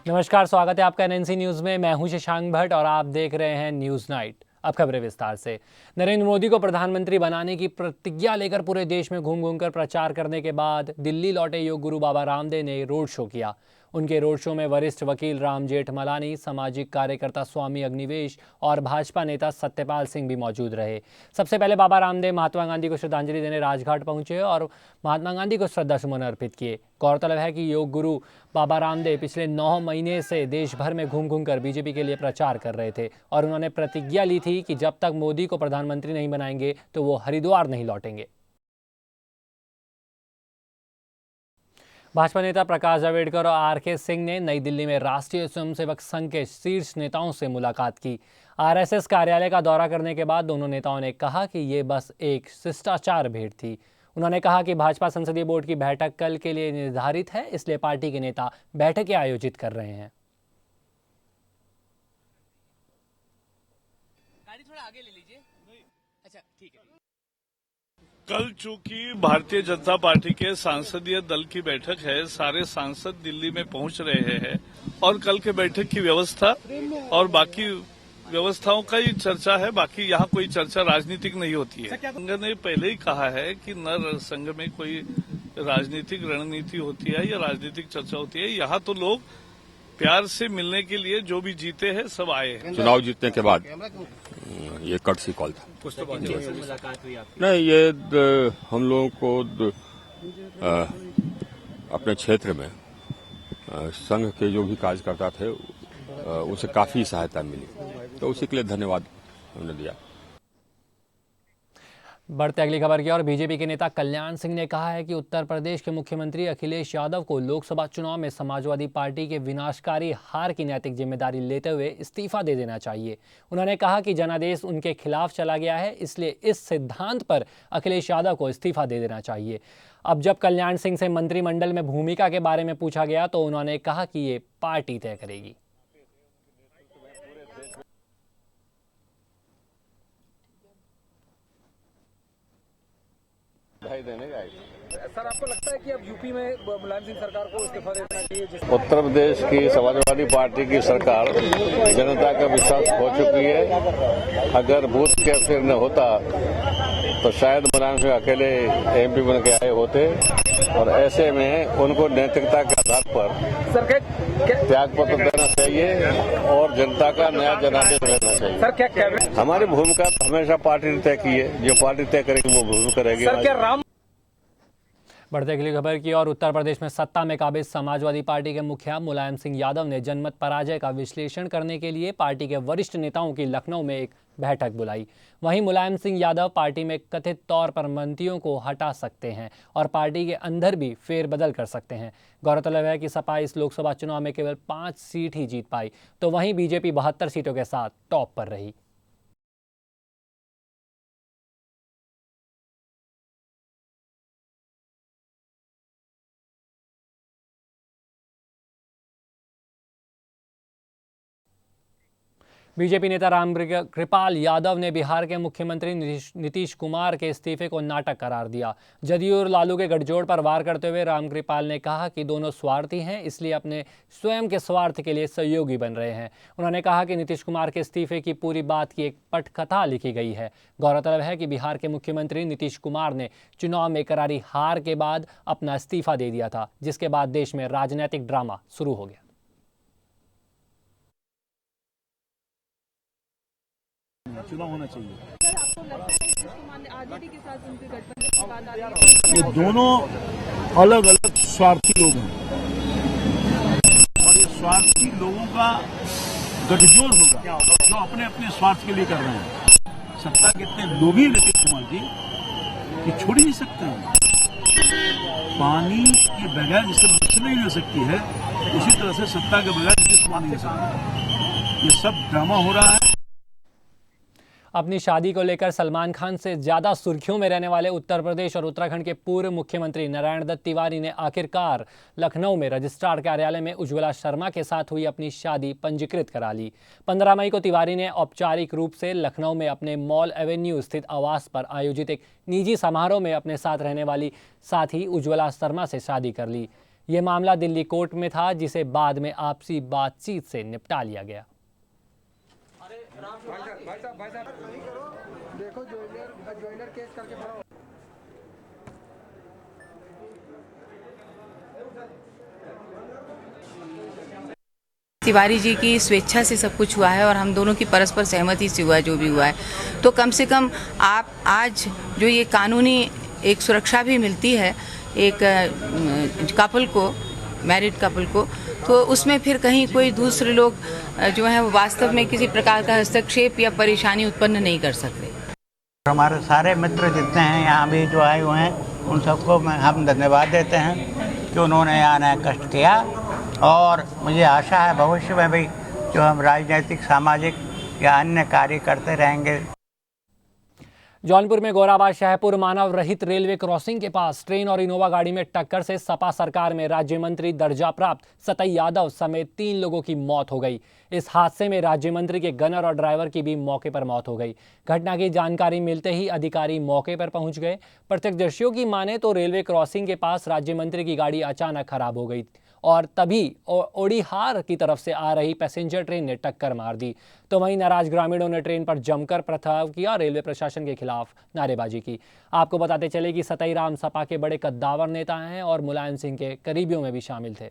नमस्कार, स्वागत है आपका एनएनसी न्यूज़ में। मैं हूं शशांक भट्ट और आप देख रहे हैं न्यूज़ नाइट। अब खबरें विस्तार से। नरेंद्र मोदी को प्रधानमंत्री बनाने की प्रतिज्ञा लेकर पूरे देश में घूम घूमकर प्रचार करने के बाद दिल्ली लौटे योग गुरु बाबा रामदेव ने रोड शो किया। उनके रोड शो में वरिष्ठ वकील राम जेठमलानी, सामाजिक कार्यकर्ता स्वामी अग्निवेश और भाजपा नेता सत्यपाल सिंह भी मौजूद रहे। सबसे पहले बाबा रामदेव महात्मा गांधी को श्रद्धांजलि देने राजघाट पहुंचे और महात्मा गांधी को श्रद्धासुमन अर्पित किए। गौरतलब है कि योग गुरु बाबा रामदेव पिछले 9 महीने से देश भर में घूम घूम कर बीजेपी के लिए प्रचार कर रहे थे और उन्होंने प्रतिज्ञा ली थी कि जब तक मोदी को प्रधानमंत्री नहीं बनाएंगे तो वो हरिद्वार नहीं लौटेंगे। भाजपा नेता प्रकाश जावड़ेकर और आरके सिंह ने नई दिल्ली में राष्ट्रीय स्वयंसेवक संघ के शीर्ष नेताओं से मुलाकात की। आरएसएस कार्यालय का दौरा करने के बाद दोनों नेताओं ने कहा कि ये बस एक शिष्टाचार भेंट थी। उन्होंने कहा कि भाजपा संसदीय बोर्ड की बैठक कल के लिए निर्धारित है, इसलिए पार्टी के नेता बैठकें आयोजित कर रहे हैं। गाड़ी थोड़ा आगे ले लीजिए। अच्छा, ठीक है। कल चूंकि भारतीय जनता पार्टी के सांसदीय दल की बैठक है, सारे सांसद दिल्ली में पहुंच रहे हैं और कल के बैठक की व्यवस्था और बाकी व्यवस्थाओं का ही चर्चा है। बाकी यहाँ कोई चर्चा राजनीतिक नहीं होती है। संघ ने पहले ही कहा है कि न संघ में कोई राजनीतिक रणनीति होती है या राजनीतिक चर्चा होती है। यहाँ तो लोग प्यार से मिलने के लिए जो भी जीते हैं सब आए हैं। चुनाव जीतने के बाद ये कर्टसी कॉल था। मुलाकात हुई आपकी? नहीं, ये हम लोगों को अपने क्षेत्र में संघ के जो भी कार्यकर्ता थे उसे काफी सहायता मिली, तो उसी के लिए धन्यवाद हमने दिया। बढ़ते अगली खबर की ओर। बीजेपी के नेता कल्याण सिंह ने कहा है कि उत्तर प्रदेश के मुख्यमंत्री अखिलेश यादव को लोकसभा चुनाव में समाजवादी पार्टी के विनाशकारी हार की नैतिक जिम्मेदारी लेते हुए इस्तीफा दे देना चाहिए। उन्होंने कहा कि जनादेश उनके खिलाफ चला गया है, इसलिए इस सिद्धांत पर अखिलेश यादव को इस्तीफा दे देना चाहिए। अब जब कल्याण सिंह से मंत्रिमंडल में भूमिका के बारे में पूछा गया तो उन्होंने कहा कि ये पार्टी तय करेगी। सर, आपको लगता है कि अब यूपी में मुलायम सिंह सरकार को इस्तीफा देना चाहिए? उत्तर प्रदेश की समाजवादी पार्टी की सरकार जनता का विश्वास खो चुकी है। अगर बूथ कैप्चर न होता तो शायद मुलायम सिंह अकेले एमपी बन के आए होते और ऐसे में उनको नैतिकता के आधार पर त्याग पत्र देना चाहिए और जनता का नया जनादेश लेना चाहिए। सर, क्या कह रहे हैं? हमारी भूमिका तो हमेशा पार्टी ने तय की है, जो पार्टी तय करेगी वो भूमिका करेगी। सर, क्या राम बढ़ते अगली खबर की और। उत्तर प्रदेश में सत्ता में काबिज समाजवादी पार्टी के मुखिया मुलायम सिंह यादव ने जनमत पराजय का विश्लेषण करने के लिए पार्टी के वरिष्ठ नेताओं की लखनऊ में एक बैठक बुलाई। वहीं मुलायम सिंह यादव पार्टी में कथित तौर पर मंत्रियों को हटा सकते हैं और पार्टी के अंदर भी फेरबदल कर सकते हैं। गौरतलब है कि सपा इस लोकसभा चुनाव में केवल 5 सीट ही जीत पाई, तो वहीं बीजेपी 72 सीटों के साथ टॉप पर रही। बीजेपी नेता रामकृपाल यादव ने बिहार के मुख्यमंत्री नीतीश कुमार के इस्तीफे को नाटक करार दिया। जदयू और लालू के गठजोड़ पर वार करते हुए रामकृपाल ने कहा कि दोनों स्वार्थी हैं, इसलिए अपने स्वयं के स्वार्थ के लिए सहयोगी बन रहे हैं। उन्होंने कहा कि नीतीश कुमार के इस्तीफे की पूरी बात की एक पटकथा लिखी गई है। गौरतलब है कि बिहार के मुख्यमंत्री नीतीश कुमार ने चुनाव में करारी हार के बाद अपना इस्तीफा दे दिया था, जिसके बाद देश में राजनीतिक ड्रामा शुरू हो गया। चुनाव होना चाहिए। सर, आपको लगता है कि आरजेडी के साथ उनके गठबंधन की बात आ रही है? ये दोनों अलग अलग स्वार्थी लोग हैं और ये स्वार्थी लोगों का गठजोड़ होगा जो अपने अपने स्वार्थ के लिए कर रहे हैं। सत्ता के इतने लोभी नीतीश कुमार जी कि छोड़ ही नहीं सकते हैं। पानी के बगैर जिससे मछली नहीं रह सकती है, उसी तरह से सत्ता के बगैर नीतीश कुमार नहीं रह सकते। ये सब ड्रामा हो रहा है। अपनी शादी को लेकर सलमान खान से ज़्यादा सुर्खियों में रहने वाले उत्तर प्रदेश और उत्तराखंड के पूर्व मुख्यमंत्री नारायण दत्त तिवारी ने आखिरकार लखनऊ में रजिस्ट्रार कार्यालय में उज्ज्वला शर्मा के साथ हुई अपनी शादी पंजीकृत करा ली। 15 मई को तिवारी ने औपचारिक रूप से लखनऊ में अपने मॉल एवेन्यू स्थित आवास पर आयोजित एक निजी समारोह में अपने साथ रहने वाली साथी उज्ज्वला शर्मा से शादी कर ली। ये मामला दिल्ली कोर्ट में था, जिसे बाद में आपसी बातचीत से निपटा लिया गया। भाई साहब देखो ज्वेलर केस करके खड़ा हो। तिवारी जी की स्वेच्छा से सब कुछ हुआ है और हम दोनों की परस्पर सहमति से हुआ है जो भी हुआ है। तो कम से कम आप आज जो ये कानूनी एक सुरक्षा भी मिलती है एक कपल को, मैरिड कपल को, तो उसमें फिर कहीं कोई दूसरे लोग जो है वो वास्तव में किसी प्रकार का हस्तक्षेप या परेशानी उत्पन्न नहीं कर सकते। हमारे सारे मित्र जितने हैं यहाँ भी जो आए हुए हैं उन सबको हम धन्यवाद देते हैं कि उन्होंने यहाँ कष्ट किया, और मुझे आशा है भविष्य में भी जो हम राजनीतिक, सामाजिक या अन्य कार्य करते रहेंगे। जौनपुर में गोराबाद शाहपुर मानव रहित रेलवे क्रॉसिंग के पास ट्रेन और इनोवा गाड़ी में टक्कर से सपा सरकार में राज्य मंत्री दर्जा प्राप्त सतई यादव समेत 3 लोगों की मौत हो गई। इस हादसे में राज्य मंत्री के गनर और ड्राइवर की भी मौके पर मौत हो गई। घटना की जानकारी मिलते ही अधिकारी मौके पर पहुंच गए। प्रत्यक्षदर्शियों की माने तो रेलवे क्रॉसिंग के पास राज्य मंत्री की गाड़ी अचानक खराब हो गई और तभी ओडिहार की तरफ से आ रही पैसेंजर ट्रेन ने टक्कर मार दी। तो वहीं नाराज ग्रामीणों ने ट्रेन पर जमकर पथराव किया, रेलवे प्रशासन के खिलाफ नारेबाजी की। आपको बताते चले कि सतई राम सपा के बड़े कद्दावर नेता हैं और मुलायम सिंह के करीबियों में भी शामिल थे।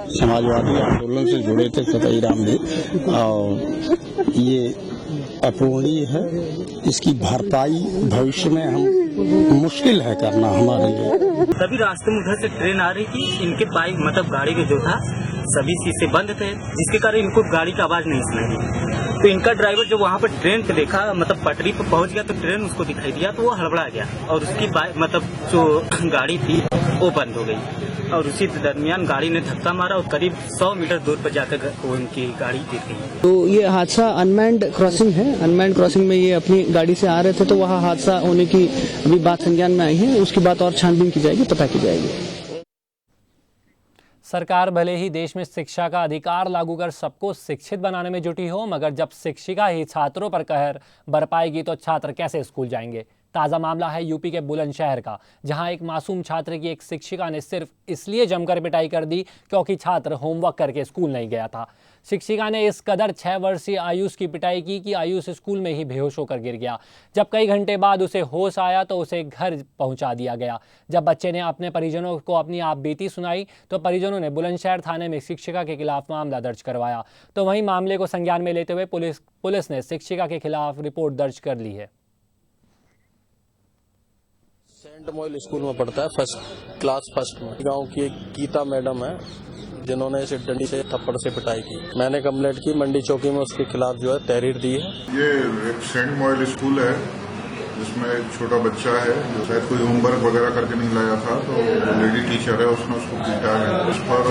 समाजवादी आंदोलन से जुड़े थे सतई राम जी, और ये अपूर्णीय है। इसकी भरपाई भविष्य में हम मुश्किल है करना हमारे लिए। तभी रास्ते में उधर से ट्रेन आ रही थी, इनके बाइक मतलब गाड़ी में जो था सभी शीशे बंद थे, जिसके कारण इनको गाड़ी की आवाज नहीं सुनाई। तो इनका ड्राइवर जब वहाँ पर ट्रेन पे देखा, मतलब पटरी पर पहुँच गया, तो ट्रेन उसको दिखाई दिया तो वो हड़बड़ा गया और उसकी बाइक मतलब जो गाड़ी थी वो बंद हो गई और उसी दरमियान गाड़ी ने धक्का मारा और करीब 100 मीटर दूर पर जाकर उनकी गाड़ी गिर गई। तो ये हादसा अनमैन्ड क्रॉसिंग है। अनमैन्ड क्रॉसिंग में ये अपनी गाड़ी से आ रहे थे, तो वहाँ हादसा होने की अभी बात संज्ञान में आई है। उसकी बात और छानबीन की जाएगी, पता की जाएगी। सरकार भले ही देश में शिक्षा का अधिकार लागू कर सबको शिक्षित बनाने में जुटी हो, मगर जब शिक्षिका ही छात्रों पर कहर बरपाएगी तो छात्र कैसे स्कूल जाएंगे। ताज़ा मामला है यूपी के बुलंदशहर का, जहां एक मासूम छात्र की एक शिक्षिका ने सिर्फ इसलिए जमकर पिटाई कर दी क्योंकि छात्र होमवर्क करके स्कूल नहीं गया था। शिक्षिका ने इस कदर 6 वर्षीय आयुष की पिटाई की कि आयुष स्कूल में ही बेहोश होकर गिर गया। जब कई घंटे बाद उसे होश आया तो उसे घर पहुंचा दिया गया। जब बच्चे ने अपने परिजनों को अपनी आप बीती सुनाई तो परिजनों ने बुलंदशहर थाने में शिक्षिका के खिलाफ मामला दर्ज करवाया। तो वहीं मामले को संज्ञान में लेते हुए पुलिस ने शिक्षिका के खिलाफ रिपोर्ट दर्ज कर ली है। सेंट मोइल स्कूल में पढ़ता है, फर्स्ट में। गांव की एक गीता मैडम है जिन्होंने इसे डंडी से थप्पड़ से पिटाई की। मैंने कंप्लेंट की, मंडी चौकी में उसके खिलाफ जो है तहरीर दी है। ये एक सेंट मोइल स्कूल है जिसमें एक छोटा बच्चा है जो शायद कोई होमवर्क वगैरह करके नहीं लाया था, तो लेडी टीचर है उसने उसको पीटा है। उस पर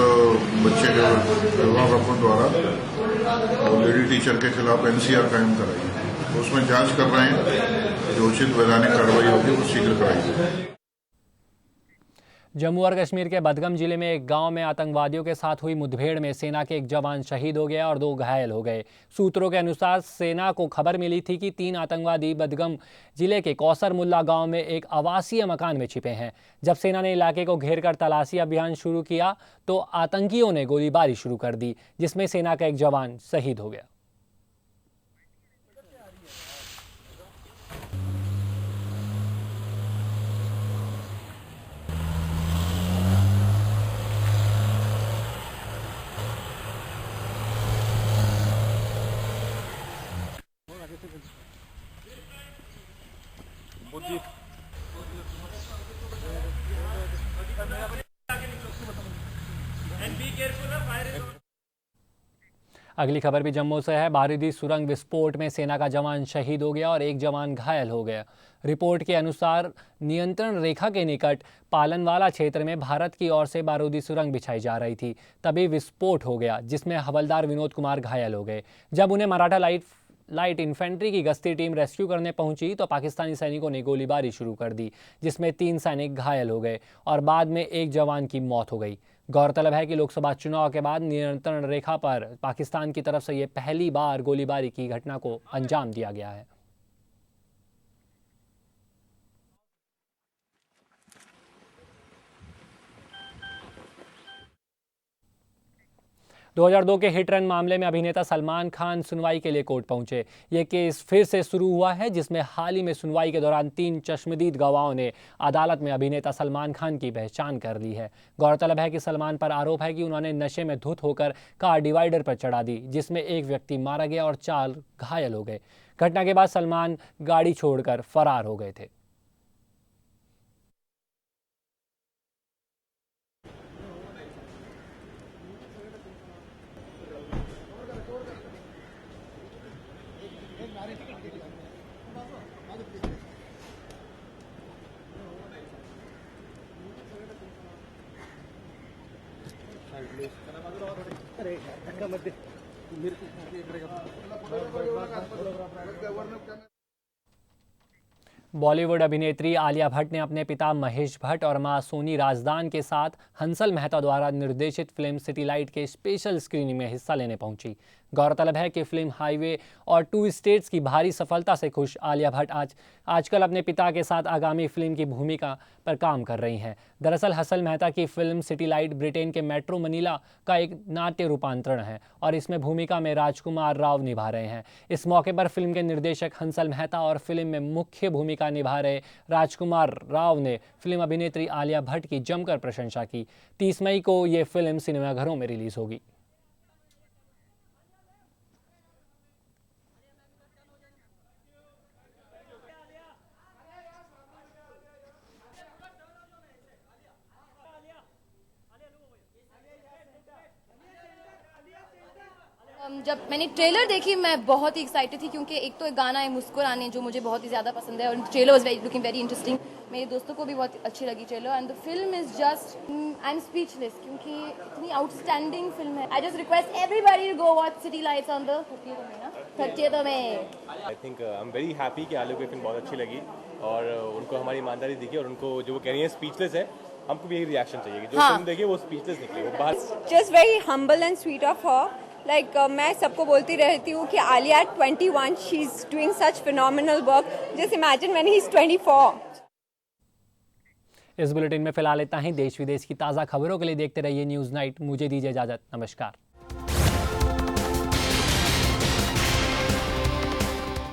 बच्चे के अभिभावकों द्वारा लेडी टीचर के खिलाफ NCR कायम कराई है। तो उसमें जांच कर रहे हैं, जो उचित वैधानिक कार्रवाई होगी वो शीघ्र कराई। जम्मू और कश्मीर के बदगम जिले में एक गांव में आतंकवादियों के साथ हुई मुठभेड़ में सेना के एक जवान शहीद हो गया और 2 घायल हो गए। सूत्रों के अनुसार सेना को खबर मिली थी कि 3 आतंकवादी बदगम जिले के कौसर मुल्ला गांव में एक आवासीय मकान में छिपे हैं। जब सेना ने इलाके को घेरकर तलाशी अभियान शुरू किया तो आतंकियों ने गोलीबारी शुरू कर दी, जिसमें सेना का एक जवान शहीद हो गया। अगली खबर भी जम्मू से है। बारूदी सुरंग विस्फोट में सेना का जवान शहीद हो गया और एक जवान घायल हो गया। रिपोर्ट के अनुसार नियंत्रण रेखा के निकट पालनवाला क्षेत्र में भारत की ओर से बारूदी सुरंग बिछाई जा रही थी, तभी विस्फोट हो गया जिसमें हवलदार विनोद कुमार घायल हो गए। जब उन्हें मराठा लाइट लाइट इन्फेंट्री की गश्ती टीम रेस्क्यू करने पहुंची तो पाकिस्तानी सैनिकों ने गोलीबारी शुरू कर दी, जिसमें 3 सैनिक घायल हो गए और बाद में एक जवान की मौत हो गई। गौरतलब है कि लोकसभा चुनाव के बाद नियंत्रण रेखा पर पाकिस्तान की तरफ से ये पहली बार गोलीबारी की घटना को अंजाम दिया गया है। दो 2002 के हिट रन मामले में अभिनेता सलमान खान सुनवाई के लिए कोर्ट पहुंचे। ये केस फिर से शुरू हुआ है, जिसमें हाल ही में सुनवाई के दौरान 3 चश्मदीद गवाहों ने अदालत में अभिनेता सलमान खान की पहचान कर ली है। गौरतलब है कि सलमान पर आरोप है कि उन्होंने नशे में धुत होकर कार डिवाइडर पर चढ़ा दी, जिसमें एक व्यक्ति मारा गया और 4 घायल हो गए। घटना के बाद सलमान गाड़ी छोड़कर फरार हो गए थे। बॉलीवुड अभिनेत्री आलिया भट्ट ने अपने पिता महेश भट्ट और मां सोनी राजदान के साथ हंसल मेहता द्वारा निर्देशित फिल्म सिटी लाइट के स्पेशल स्क्रीनिंग में हिस्सा लेने पहुंची। गौरतलब है कि फिल्म हाईवे और 2 स्टेट्स की भारी सफलता से खुश आलिया भट्ट आजकल अपने पिता के साथ आगामी फिल्म की भूमिका पर काम कर रही हैं। दरअसल हंसल मेहता की फिल्म सिटी लाइट ब्रिटेन के मेट्रो मनीला का एक नाट्य रूपांतरण है और इसमें भूमिका में राजकुमार राव निभा रहे हैं। इस मौके पर फिल्म के निर्देशक हंसल मेहता और फिल्म में मुख्य भूमिका निभा रहे राजकुमार राव ने फिल्म अभिनेत्री आलिया भट्ट की जमकर प्रशंसा की। 30 मई को ये फिल्म सिनेमाघरों में रिलीज होगी। जब मैंने ट्रेलर देखी मैं बहुत ही एक्साइटेड थी, क्योंकि एक तो एक गाना है मुस्कुराने जो मुझे बहुत ही ज़्यादा पसंद है और trailer was looking very interesting. मेरे दोस्तों को भी बहुत अच्छी लगी trailer and the film is just I am speechless, क्योंकि इतनी आउटस्टैंडिंग फिल्म है। I just request everybody to go watch City Lights on the 30th में। I think I am very happy कि आलू की फिल्म बहुत अच्छी लगी और उनको हमारी ईमानदारी दिखी और उनको जो वो कह रही है स्पीचलेस है, हमको भी यही रिएक्शन चाहिए कि जो फिल्म देखिए वो स्पीचलेस निकले। वो बात just very humble and sweet of her. Like मैं सबको बोलती रहती हूँ कि Alia 21 she is doing such phenomenal work. Just imagine when he is 24। इस बुलेटिन में फिलहाल इतना ही। देश विदेश की ताज़ा खबरों के लिए देखते रहिए न्यूज़ नाइट। मुझे दीजिए इजाज़त। नमस्कार।